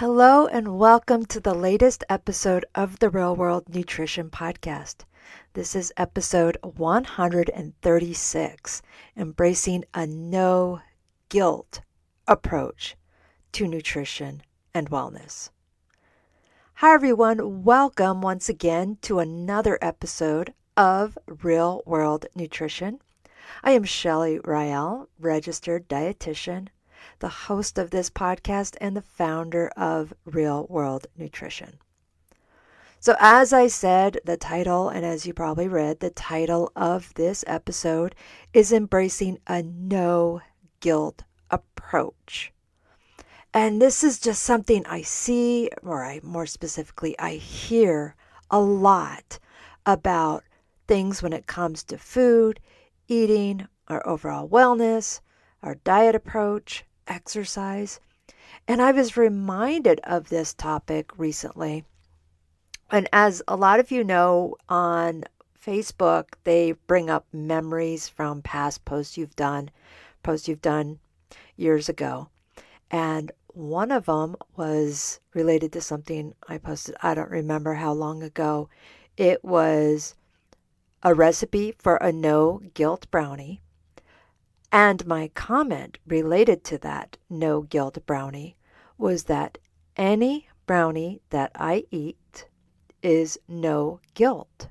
Hello and welcome to the latest episode of the Real World Nutrition Podcast. This is episode 136, Embracing a No Guilt Approach to Nutrition and Wellness. Hi everyone, welcome once again to another episode of Real World Nutrition. I am Shelley Rael, registered dietitian, the host of this podcast, and the founder of Real World Nutrition. So as I said, the title, and as you probably read, the title of this episode is Embracing a No Guilt Approach. And this is just something I see, more specifically, I hear a lot about things when it comes to food, eating, our overall wellness, our diet approach, exercise. And I was reminded of this topic recently. And as a lot of you know, on Facebook, they bring up memories from past posts you've done years ago. And one of them was related to something I posted, I don't remember how long ago. It was a recipe for a no guilt brownie. And my comment related to that no guilt brownie was that any brownie that I eat is no guilt.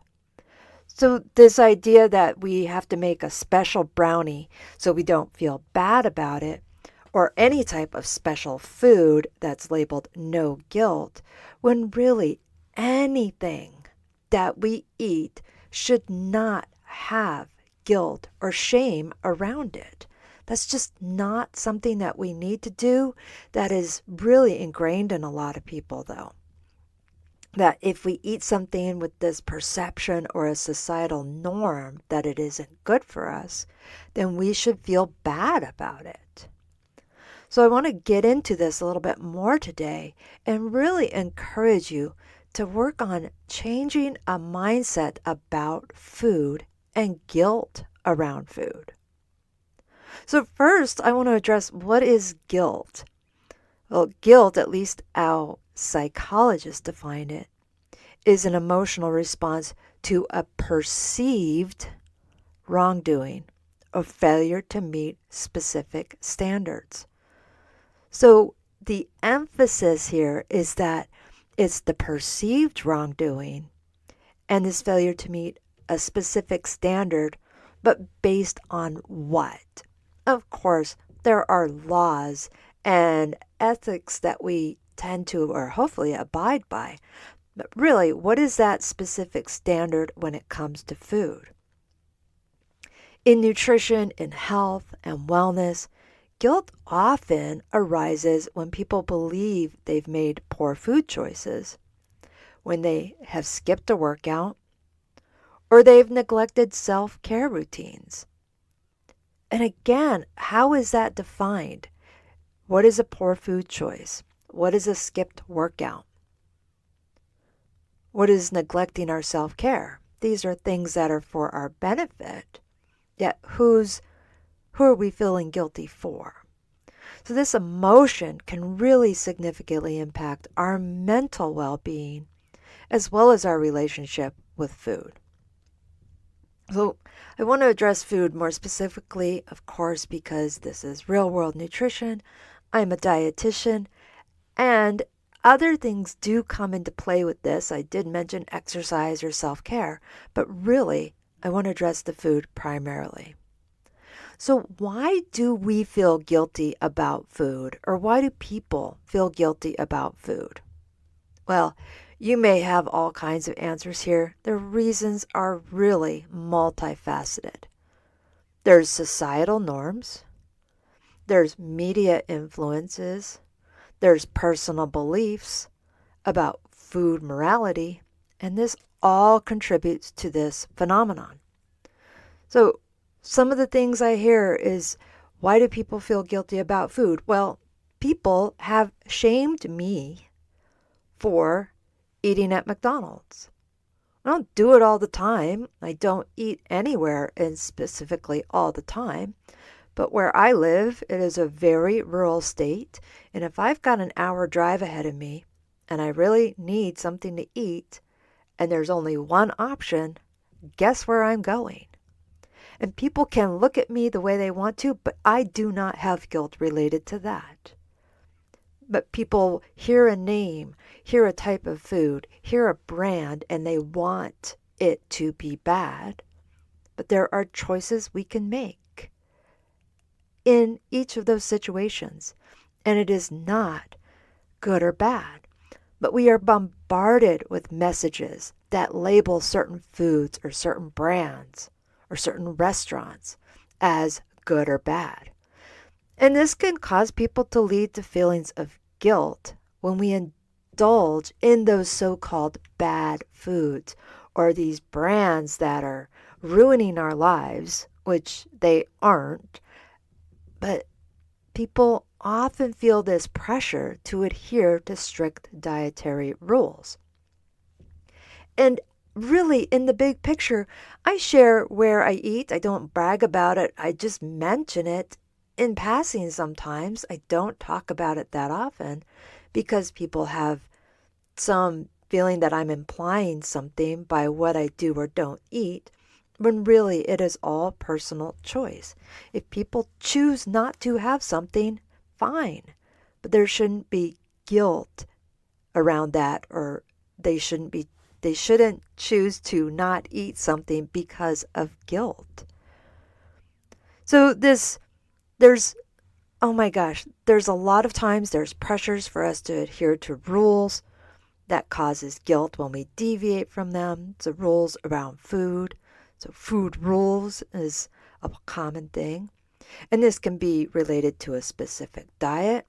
So this idea that we have to make a special brownie so we don't feel bad about it, or any type of special food that's labeled no guilt, when really anything that we eat should not have guilt or shame around it. That's just not something that we need to do. That is really ingrained in a lot of people, though. That if we eat something with this perception or a societal norm that it isn't good for us, then we should feel bad about it. So I want to get into this a little bit more today and really encourage you to work on changing a mindset about food and guilt around food. So first, I want to address what is guilt. Well, guilt, at least how psychologists define it, is an emotional response to a perceived wrongdoing or failure to meet specific standards. So the emphasis here is that it's the perceived wrongdoing and this failure to meet a specific standard, but based on what? Of course, there are laws and ethics that we tend to, or hopefully, abide by. But really, what is that specific standard when it comes to food? In nutrition, in health and wellness, guilt often arises when people believe they've made poor food choices, when they have skipped a workout, or they've neglected self-care routines. And again, how is that defined? What is a poor food choice? What is a skipped workout? What is neglecting our self-care? These are things that are for our benefit, yet who are we feeling guilty for? So this emotion can really significantly impact our mental well-being as well as our relationship with food. So I want to address food more specifically, of course, because this is real world nutrition. I'm a dietitian, and other things do come into play with this. I did mention exercise or self-care, but really I want to address the food primarily. So why do we feel guilty about food, or why do people feel guilty about food? Well, you may have all kinds of answers here. The reasons are really multifaceted. There's societal norms, there's media influences, there's personal beliefs about food morality, and this all contributes to this phenomenon. So some of the things I hear is, why do people feel guilty about food? Well, people have shamed me for eating at McDonald's. I don't do it all the time. I don't eat anywhere and specifically all the time. But where I live, it is a very rural state. And if I've got an hour drive ahead of me and I really need something to eat and there's only one option, guess where I'm going? And people can look at me the way they want to, but I do not have guilt related to that. But people hear a name, hear a type of food, hear a brand, and they want it to be bad. But there are choices we can make in each of those situations. And it is not good or bad. But we are bombarded with messages that label certain foods or certain brands or certain restaurants as good or bad. And this can cause people to lead to feelings of guilt when we indulge in those so-called bad foods or these brands that are ruining our lives, which they aren't. But people often feel this pressure to adhere to strict dietary rules. And really, in the big picture, I share where I eat. I don't brag about it. I just mention it in passing sometimes. I don't talk about it that often because people have some feeling that I'm implying something by what I do or don't eat, when really it is all personal choice. If people choose not to have something, fine. But there shouldn't be guilt around that, or they shouldn't choose to not eat something because of guilt. So there's oh my gosh, there's a lot of times there's pressures for us to adhere to rules that causes guilt when we deviate from them. So rules around food. So food rules is a common thing. And this can be related to a specific diet.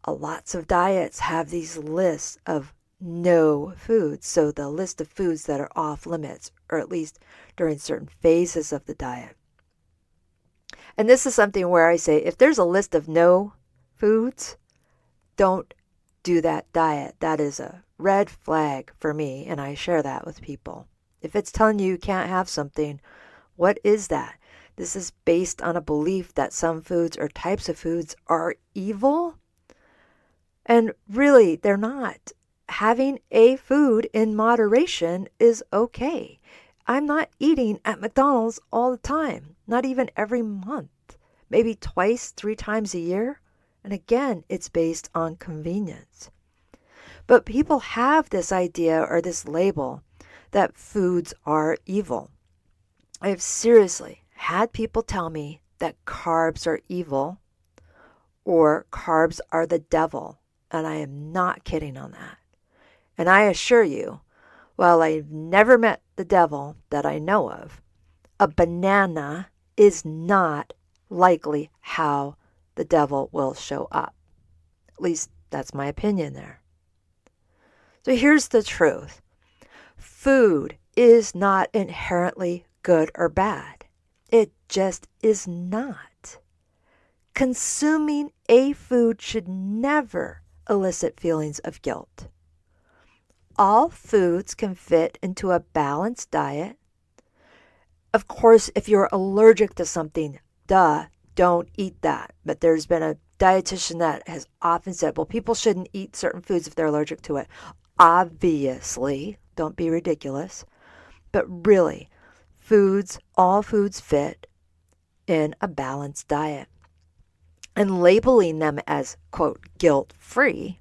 Lots of diets have these lists of no foods. So the list of foods that are off limits, or at least during certain phases of the diet. And this is something where I say, if there's a list of no foods, don't do that diet. That is a red flag for me, and I share that with people. If it's telling you can't have something, what is that? This is based on a belief that some foods or types of foods are evil. And really, they're not. Having a food in moderation is okay. I'm not eating at McDonald's all the time, not even every month, maybe twice, 3 times a year. And again, it's based on convenience. But people have this idea or this label that foods are evil. I have seriously had people tell me that carbs are evil or carbs are the devil, and I am not kidding on that. And I assure you, while I've never met the devil that I know of, a banana is not likely how the devil will show up. At least that's my opinion there. So here's the truth. Food is not inherently good or bad. It just is not. Consuming a food should never elicit feelings of guilt. All foods can fit into a balanced diet. Of course, if you're allergic to something, don't eat that. But there's been a dietitian that has often said, well, people shouldn't eat certain foods if they're allergic to it. Obviously, don't be ridiculous. But really, all foods fit in a balanced diet. And labeling them as, quote, guilt-free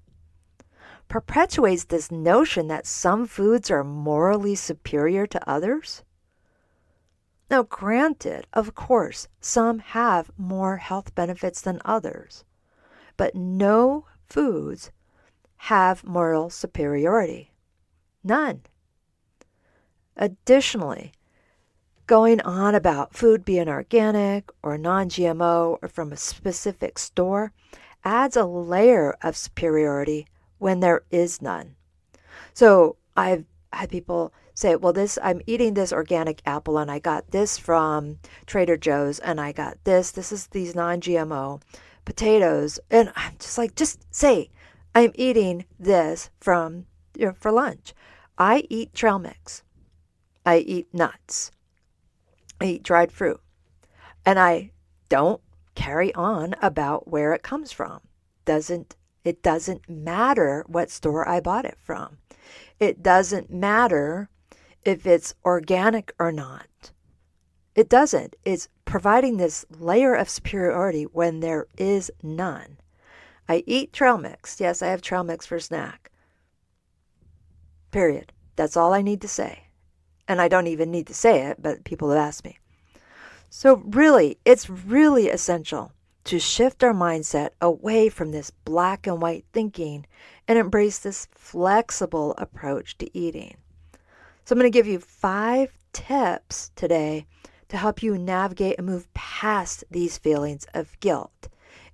perpetuates this notion that some foods are morally superior to others. Now, granted, of course, some have more health benefits than others, but no foods have moral superiority. None. Additionally, going on about food being organic or non-GMO or from a specific store adds a layer of superiority when there is none. So I've had people say, well, I'm eating this organic apple and I got this from Trader Joe's and I got this is these non-GMO potatoes. And I'm just like, just say, I'm eating this from, for lunch. I eat trail mix. I eat nuts. I eat dried fruit. And I don't carry on about where it comes from. It doesn't matter what store I bought it from. It doesn't matter if it's organic or not. It doesn't. It's providing this layer of superiority when there is none. I eat trail mix. Yes, I have trail mix for snack. Period. That's all I need to say. And I don't even need to say it, but people have asked me. So really, it's really essential to shift our mindset away from this black and white thinking and embrace this flexible approach to eating. So I'm going to give you 5 tips today to help you navigate and move past these feelings of guilt.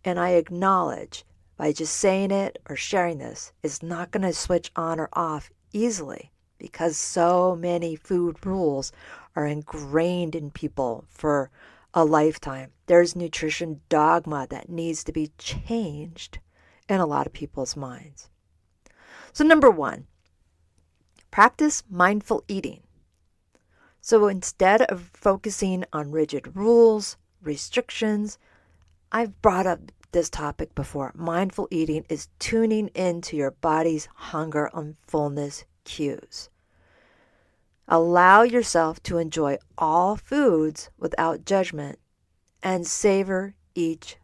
And I acknowledge by just saying it or sharing this, it's not going to switch on or off easily because so many food rules are ingrained in people for a lifetime. There's nutrition dogma that needs to be changed in a lot of people's minds. So number 1, practice mindful eating. So instead of focusing on rigid rules, restrictions, I've brought up this topic before. Mindful eating is tuning into your body's hunger and fullness cues. Allow yourself to enjoy all foods without judgment and savor each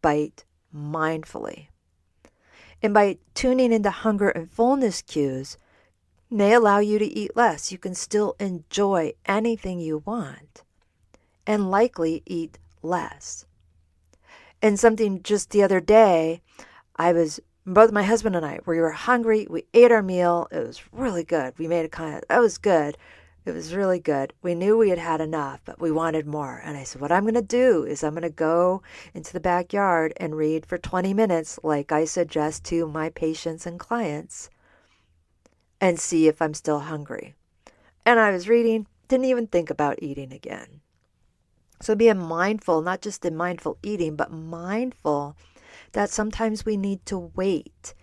bite mindfully. And by tuning into hunger and fullness cues, may allow you to eat less. You can still enjoy anything you want and likely eat less. And something just the other day, both my husband and I, we were hungry. We ate our meal. It was really good. We made that was good. It was really good. We knew we had had enough, but we wanted more. And I said, what I'm going to do is I'm going to go into the backyard and read for 20 minutes, like I suggest to my patients and clients, and see if I'm still hungry. And I was reading, didn't even think about eating again. So being mindful, not just in mindful eating, but mindful that sometimes we need to wait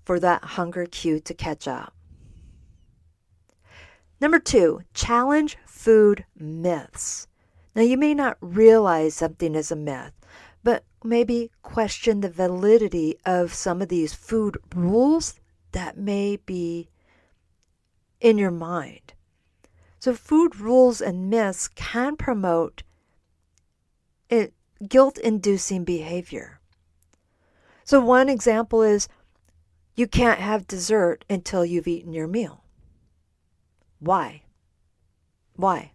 for that hunger cue to catch up. Number 2, challenge food myths. Now you may not realize something is a myth, but maybe question the validity of some of these food rules that may be in your mind. So food rules and myths can promote guilt-inducing behavior. So one example is you can't have dessert until you've eaten your meal. Why? Why?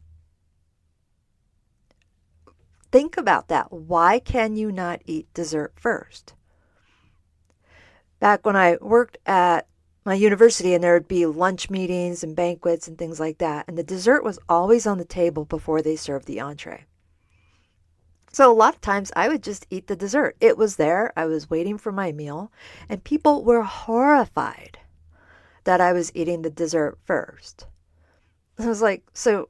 Think about that. Why can you not eat dessert first? Back when I worked at my university and there would be lunch meetings and banquets and things like that, and the dessert was always on the table before they served the entree. So a lot of times I would just eat the dessert. It was there. I was waiting for my meal, and people were horrified that I was eating the dessert first. I was like, so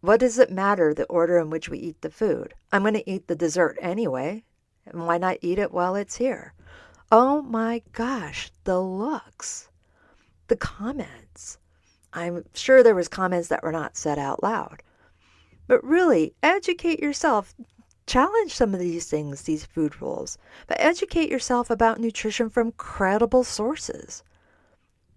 what does it matter the order in which we eat the food? I'm going to eat the dessert anyway. And why not eat it while it's here? Oh my gosh, the looks, the comments. I'm sure there was comments that were not said out loud. But really, educate yourself. Challenge some of these things, these food rules. But educate yourself about nutrition from credible sources.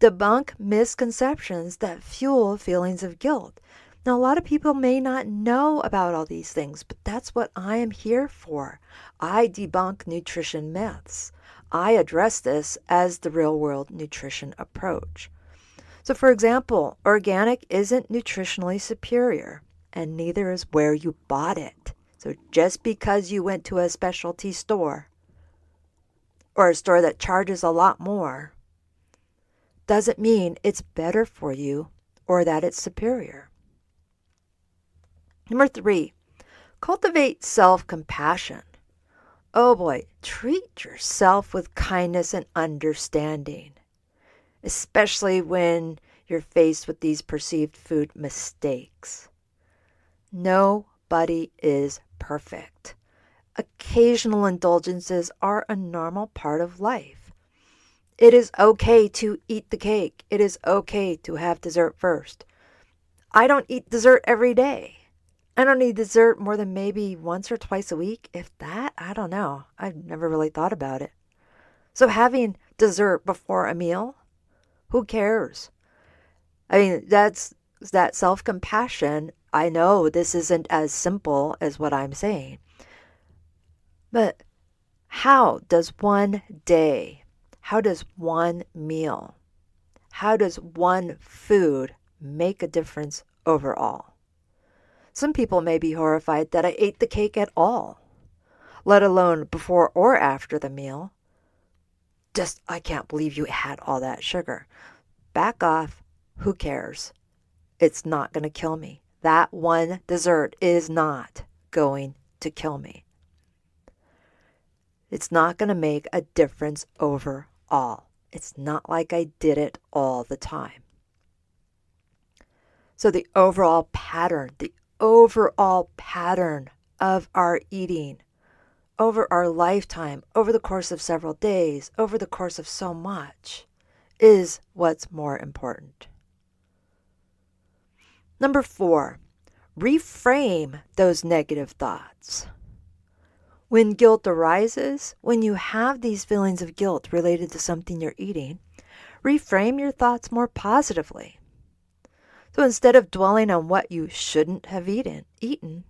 Debunk misconceptions that fuel feelings of guilt. Now, a lot of people may not know about all these things, but that's what I am here for. I debunk nutrition myths. I address this as the real-world nutrition approach. So, for example, organic isn't nutritionally superior, and neither is where you bought it. So just because you went to a specialty store or a store that charges a lot more doesn't mean it's better for you or that it's superior. Number 3, cultivate self-compassion. Oh boy, treat yourself with kindness and understanding, especially when you're faced with these perceived food mistakes. Nobody is perfect. Occasional indulgences are a normal part of life. It is okay to eat the cake. It is okay to have dessert first. I don't eat dessert every day. I don't eat dessert more than maybe once or twice a week. If that, I don't know. I've never really thought about it. So having dessert before a meal, who cares? I mean, that's that self-compassion. I know this isn't as simple as what I'm saying, but how does one day, how does one meal, how does one food make a difference overall? Some people may be horrified that I ate the cake at all, let alone before or after the meal. Just, I can't believe you had all that sugar. Back off. Who cares? It's not going to kill me. That one dessert is not going to kill me. It's not going to make a difference overall. It's not like I did it all the time. So the overall pattern of our eating over our lifetime, over the course of several days, over the course of so much, is what's more important. Number 4, reframe those negative thoughts. When guilt arises, when you have these feelings of guilt related to something you're eating, reframe your thoughts more positively. So instead of dwelling on what you shouldn't have eaten,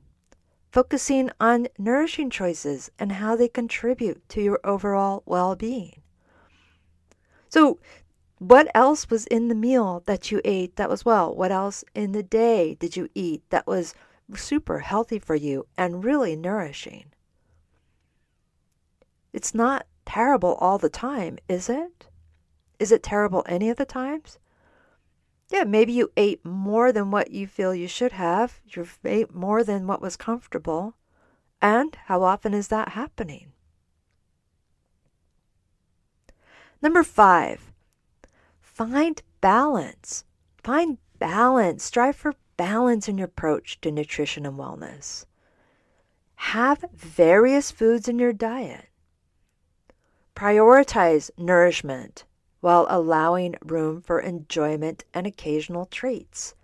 focusing on nourishing choices and how they contribute to your overall well-being. So what else was in the meal that you ate that was well? What else in the day did you eat that was super healthy for you and really nourishing? It's not terrible all the time, is it? Is it terrible any of the times? Yeah, maybe you ate more than what you feel you should have. You ate more than what was comfortable. And how often is that happening? Number 5, find balance. Find balance. Strive for balance in your approach to nutrition and wellness. Have various foods in your diet. Prioritize nourishment while allowing room for enjoyment and occasional treats.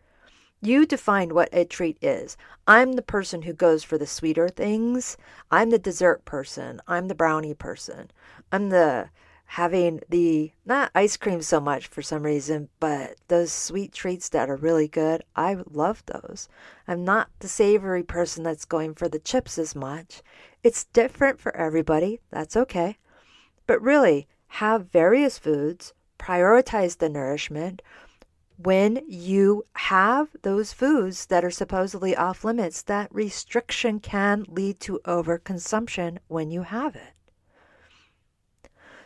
You define what a treat is. I'm the person who goes for the sweeter things. I'm the dessert person. I'm the brownie person. I'm the having the, not ice cream so much for some reason, but those sweet treats that are really good. I love those. I'm not the savory person that's going for the chips as much. It's different for everybody. That's okay. But really, have various foods, prioritize the nourishment. When you have those foods that are supposedly off limits, that restriction can lead to overconsumption when you have it.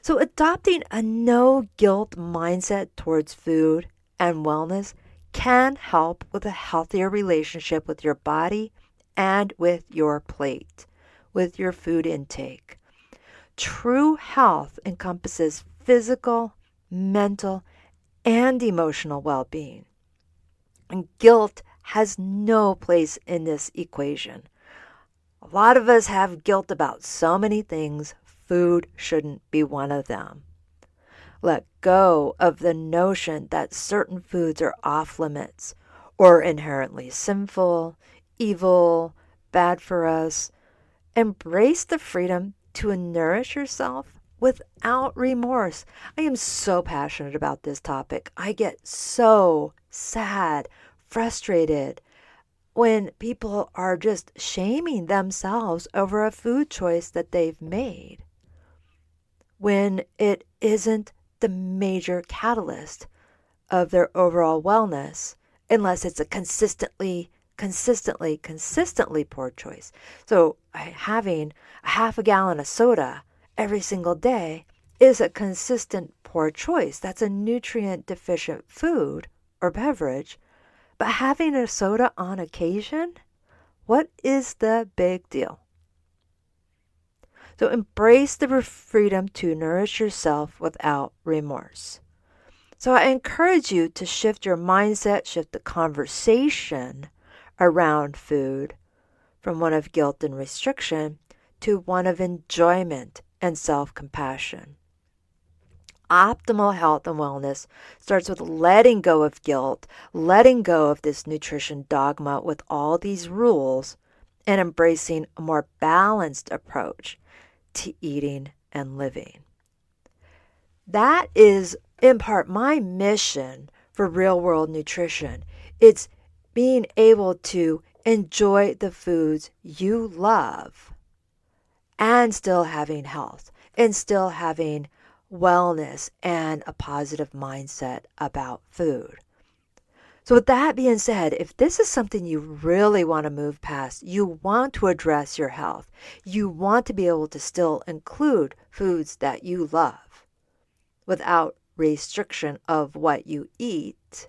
So adopting a no guilt mindset towards food and wellness can help with a healthier relationship with your body and with your plate, with your food intake. True health encompasses physical, mental, and emotional well-being. And guilt has no place in this equation. A lot of us have guilt about so many things. Food shouldn't be one of them. Let go of the notion that certain foods are off limits or inherently sinful, evil, bad for us. Embrace the freedom to nourish yourself without remorse. I am so passionate about this topic. I get so sad, frustrated when people are just shaming themselves over a food choice that they've made, when it isn't the major catalyst of their overall wellness, unless it's a consistently poor choice. So having a half a gallon of soda every single day is a consistent poor choice. That's a nutrient deficient food or beverage. But having a soda on occasion, what is the big deal? So embrace the freedom to nourish yourself without remorse. So I encourage you to shift your mindset, shift the conversation around food from one of guilt and restriction to one of enjoyment and self-compassion. optimal health and wellness starts with letting go of guilt, letting go of this nutrition dogma with all these rules, and embracing a more balanced approach to eating and living. That is, in part, my mission for real world nutrition. It's being able to enjoy the foods you love and still having health and still having wellness and a positive mindset about food. So, with that being said, if this is something you really want to move past, you want to address your health, you want to be able to still include foods that you love without restriction of what you eat,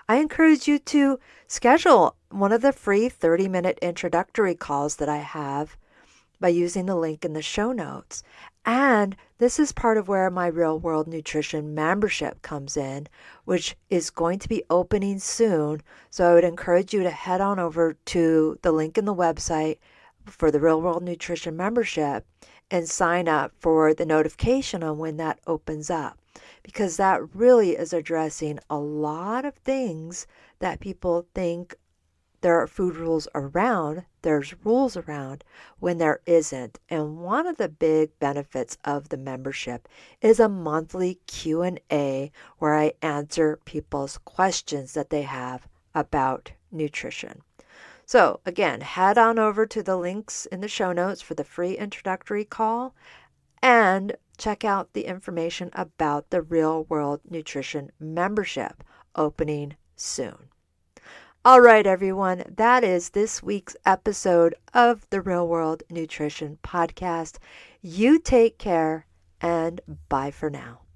I encourage you to schedule one of the free 30-minute introductory calls that I have by using the link in the show notes. And this is part of where my Real World Nutrition membership comes in, which is going to be opening soon. So I would encourage you to head on over to the link in the website for the Real World Nutrition membership and sign up for the notification on when that opens up, because that really is addressing a lot of things that people think there are food rules around, there's rules around, when there isn't. And one of the big benefits of the membership is a monthly Q&A where I answer people's questions that they have about nutrition. So again, head on over to the links in the show notes for the free introductory call and check out the information about the Real World Nutrition membership opening soon. All right, everyone, that is this week's episode of the Real World Nutrition Podcast. You take care and bye for now.